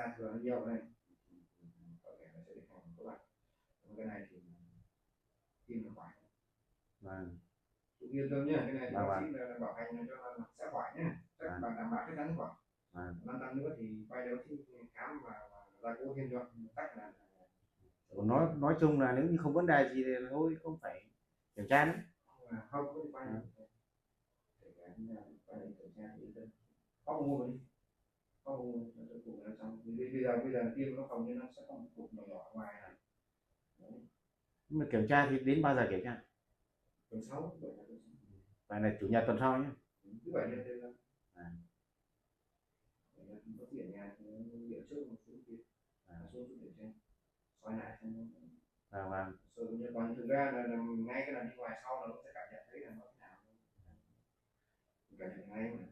ra thừa nó nhiều này, có thể nó sẽ thành các bạn. Cái này thì tim nó khỏe. Vâng. Yên tâm nhé, cái này thì Vâng, bác sĩ vâng. là bảo hành cho nó sẽ khỏe nhé, chắc Vâng. bạn đảm bảo chắc chắn khỏe. Vâng. 5 năm nữa thì quay đây bác sĩ khám và ra cố thêm cho cách là Nói chung là nếu như không vấn đề gì thì thôi không phải kiểm tra nữa. không có quay kiểm tra thì yên tâm. Có một mua đi, có một mua nó cục nó xong. Bây giờ tiêm nó hầu như nó sẽ có một cục nhỏ nhỏ ngoài này. Nhưng mà kiểm tra thì đến bao giờ kiểm tra? Tuần 6, Phải là chủ nhật tuần sau nhé. thứ bảy nhân đây có gì ở nhà thì liệu trước một số kia số kiểm tra soi lại xem. Vâng. Còn thực ra là ngay cái lần đi ngoài sau là nó sẽ cảm nhận thấy là nó thế nào, cảm nhận ngay mà.